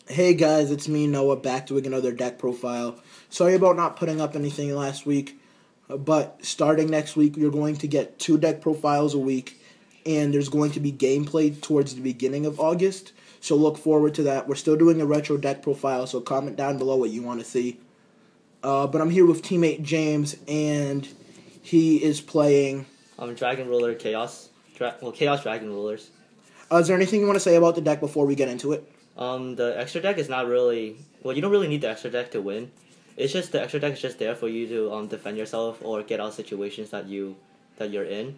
Hey guys, it's me, Noah, back doing another deck profile. Sorry about not putting up anything last week, but starting next week, you're going to get 2 deck profiles a week, and there's going to be gameplay towards the beginning of August, so look forward to that. We're still doing a retro deck profile, so comment down below what you want to see. But I'm here with teammate James, and he is playing... Dragon Ruler Chaos. Chaos Dragon Rulers. Is there anything you want to say about the deck before we get into it? The extra deck is not really... Well, you don't really need the extra deck to win. It's just the extra deck is just there for you to defend yourself or get out situations that you're in.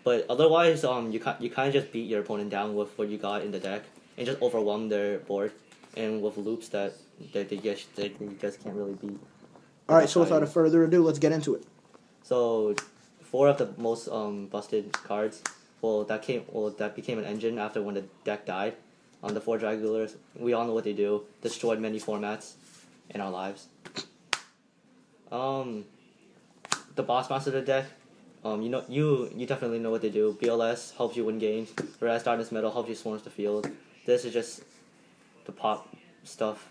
But otherwise, you kind of just beat your opponent down with what you got in the deck and just overwhelm their board and with loops that they just can't really beat. All right, so without further ado, let's get into it. So, 4 of the most busted cards. That became an engine after when the deck died. The 4 Dragon Rulers, we all know what they do. Destroyed many formats in our lives. The boss monster of the deck, you definitely know what they do. BLS helps you win games. Whereas Darkness Metal helps you swarm the field. This is just the pop stuff,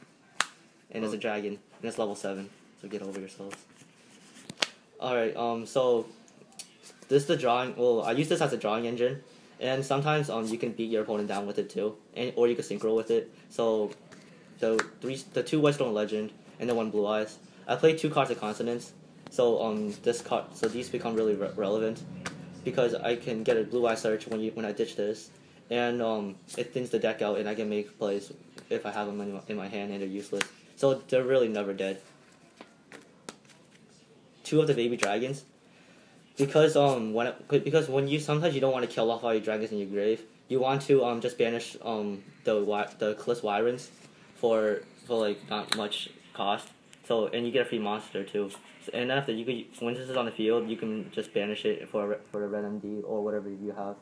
and it's a dragon, and it's level 7. So get over yourselves. All right. So this is the drawing. Well, I use this as a drawing engine. And sometimes you can beat your opponent down with it too, or you can synchro with it. So the 2 Whitestone Legend and the 1 Blue Eyes. I play 2 cards of Consonance, so these become really relevant because I can get a Blue Eye search when I ditch this, and it thins the deck out, and I can make plays if I have them in my hand and they're useless. So they're really never dead. 2 of the Baby Dragons. Because when you sometimes you don't want to kill off all your dragons in your grave, you want to just banish the Cliff's Wyrens for like not much cost. So and you get a free monster too. So, and after when this is on the field, you can just banish it for a red MD or whatever you have.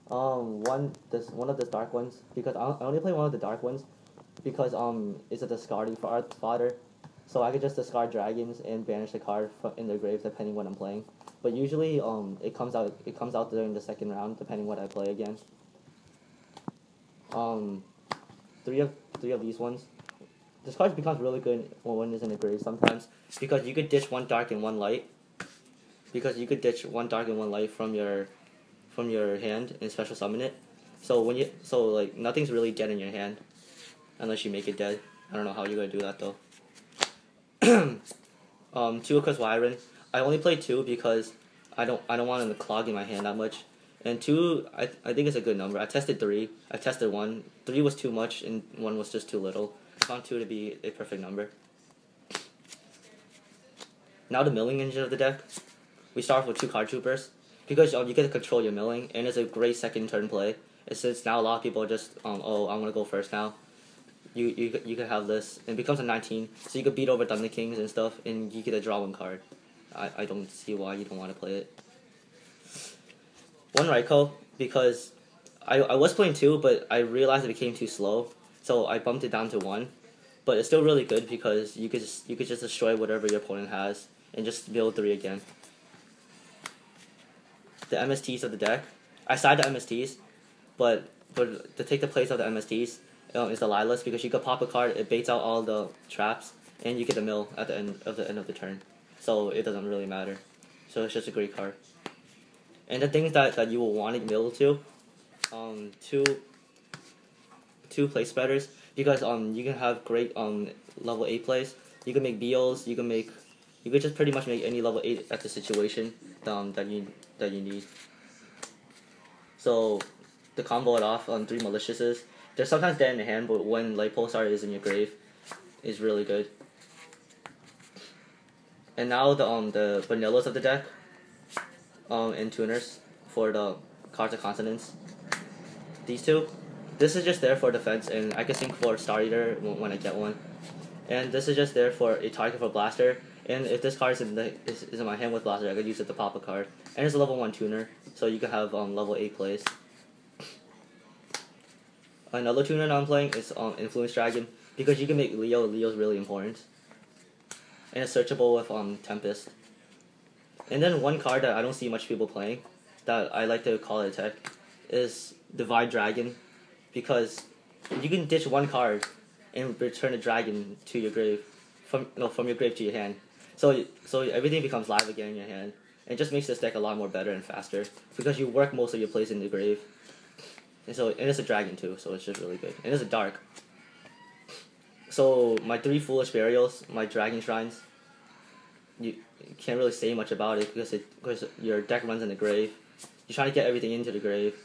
One of the dark ones, because I only play one of the dark ones because it's a discarding for art fodder. So I could just discard dragons and banish the card in their graves depending what I'm playing. But usually it comes out during the second round depending what I play again. Three of these ones. This card becomes really good when it's in the grave sometimes because you could ditch 1 dark and 1 light. Because you could ditch 1 dark and 1 light from your hand and special summon it. So like nothing's really dead in your hand unless you make it dead. I don't know how you're gonna do that though. 2 of Wyron. I only play 2 because I don't want them to clog in my hand that much. And 2, I think it's a good number. I tested 3. I tested 1. 3 was too much and 1 was just too little. I found 2 to be a perfect number. Now the milling engine of the deck. We start off with 2 card troopers because you get to control your milling and it's a great second turn play. And since now a lot of people are just oh I'm gonna go first now. You could have this, and it becomes a 19, so you could beat over Thunder Kings and stuff, and you get to draw 1 card. I don't see why you don't want to play it. 1 Raikou, because I was playing 2, but I realized it became too slow, so I bumped it down to 1. But it's still really good because you could just destroy whatever your opponent has, and just build 3 again. The MSTs of the deck. I side the MSTs, but to take the place of the MSTs, is the Lilas because you could pop a card, it baits out all the traps, and you get the mill at the end of the turn. So it doesn't really matter. So it's just a great card. And the things that you will want to mill to, 2 play spreaders because you can have great level 8 plays. You can make Beals, you could just pretty much make any level 8 at the situation that you need. So to combo it off on 3 Maliciouses. They're sometimes dead in the hand, but when Light Pulsar is in your grave, is really good. And now the vanillas of the deck, and tuners for the cards of Consonance. These 2, this is just there for defense, and I can sync for Star Eater when I get one. And this is just there for a target for Blaster. And if this card is in my hand with Blaster, I could use it to pop a card. And it's a level 1 tuner, so you can have level 8 plays. Another tuner that I'm playing is Influence Dragon because you can make Leo. Leo's really important, and it's searchable with Tempest. And then 1 card that I don't see much people playing, that I like to call it a tech, is Divide Dragon, because you can ditch one card and return a dragon to your grave, from your grave to your hand. So everything becomes live again in your hand. And it just makes this deck a lot more better and faster because you work most of your plays in the grave. And it's a dragon too, so it's just really good. And it's a dark. So my 3 Foolish Burials, my Dragon Shrines, you can't really say much about it because your deck runs in the grave. You're trying to get everything into the grave,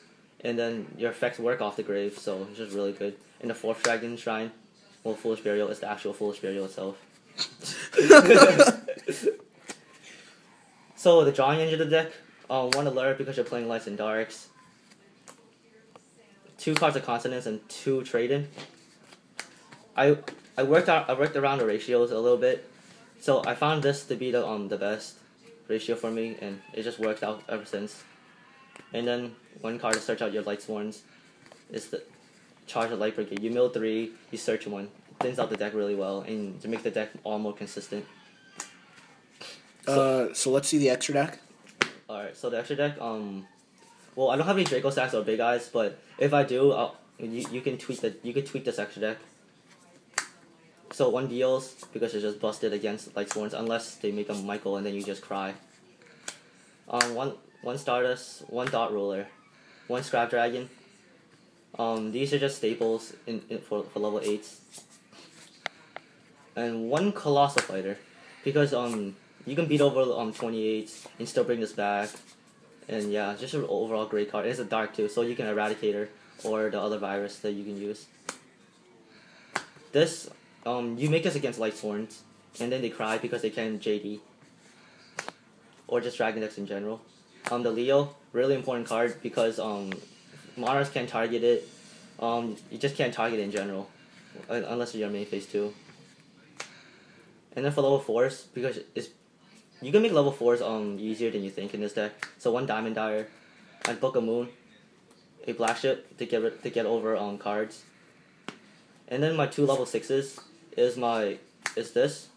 and then your effects work off the grave, so it's just really good. And the 4th Dragon Shrine, well, Foolish Burial is the actual Foolish Burial itself. So the drawing engine of the deck, 1 alert because you're playing lights and darks. 2 cards of consonants and 2 trade-in. I worked around the ratios a little bit, so I found this to be the best ratio for me, and it just worked out ever since. And then 1 card to search out your Lightsworns is the Charge of Light Brigade. You mill 3, you search 1. It thins out the deck really well, and to make the deck all more consistent. So let's see the extra deck. Alright, so the extra deck, well, I don't have any Draco Stacks or Big Eyes, but if I do, you can tweak this extra deck. So 1 deals because it's just busted against Lightsworns unless they make them Michael and then you just cry. 1 Stardust, 1 Dot Ruler, 1 Scrap Dragon. These are just staples for level 8s. And 1 Colossal Fighter because you can beat over 28s and still bring this back. And yeah, just an overall great card. It's a dark too, so you can Eradicator or the other virus that you can use. This, you make this against Lightsworns, and then they cry because they can't JD. Or just Dragon decks in general. The Leo, really important card because Monarchs can't target it. You just can't target it in general, unless you're main phase 2. And then for level 4s, because you can make level 4s easier than you think in this deck. So 1 Diamond Dyer, and Book of Moon, a Black Ship to get over cards. And then my 2 level 6s is this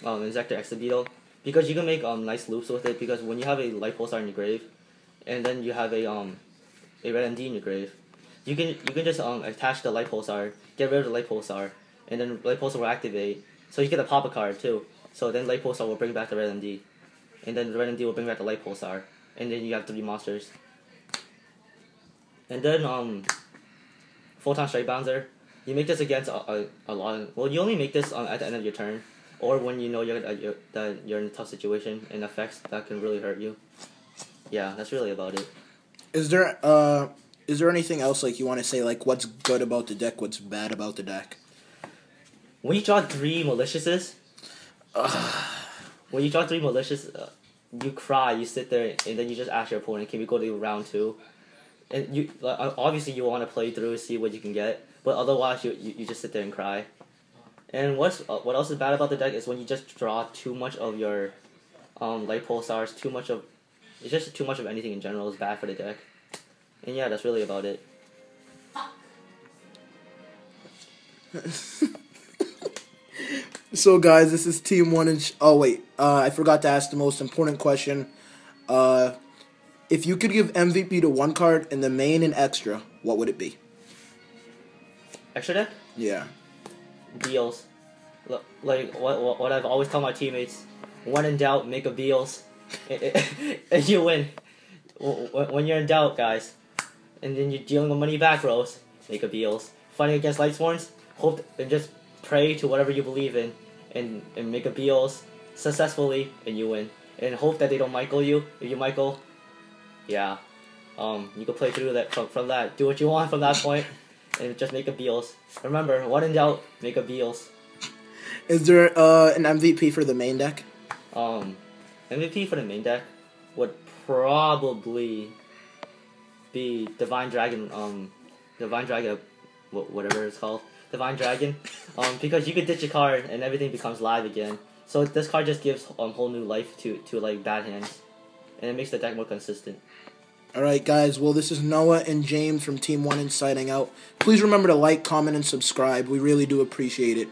Inzektor Exabeetle, because you can make nice loops with it. Because when you have a Light Pulsar in your grave, and then you have a Red MD in your grave, you can just attach the Light Pulsar, get rid of the Light Pulsar, and then Light Pulsar will activate. So you get a pop-up card too. So then Light Pulsar will bring back the Red MD, and then the Red MD will bring back the Light Pulsar, and then you have 3 monsters. And then Photon Strike Bouncer, you make this against a lot. Well, you only make this at the end of your turn, or when you know that you're in a tough situation and effects that can really hurt you. Yeah, that's really about it. Is there anything else like you want to say, like what's good about the deck, what's bad about the deck? When you draw 3 Maliciouses, when you draw 3 Malicious, you cry, you sit there, and then you just ask your opponent, can we go to round 2? And you obviously you want to play through, see what you can get, but otherwise you just sit there and cry. And what else is bad about the deck is when you just draw too much of your Light Pulsars, it's just too much of anything in general is bad for the deck. And yeah, that's really about it. So guys, this is Team 1 and I forgot to ask the most important question. If you could give MVP to 1 card in the main and extra, what would it be? Extra deck? Yeah. Beals. Like what I've always told my teammates, when in doubt, make a Beals. And you win. When you're in doubt, guys, and then you're dealing with money back rows, make a Beals. Fighting against Lightsworns, hope and just pray to whatever you believe in, and make a Beals successfully, and you win. And hope that they don't Michael you. If you Michael, yeah, you can play through that from that. Do what you want from that point, and just make a Beals. Remember, when in doubt, make a Beals. Is there an MVP for the main deck? MVP for the main deck would probably be Divine Dragon, whatever it's called, Divine Dragon, because you could ditch a card and everything becomes live again. So this card just gives whole new life to like bad hands, and it makes the deck more consistent. Alright guys, well this is Noah and James from Team 1 and signing out. Please remember to like, comment, and subscribe. We really do appreciate it.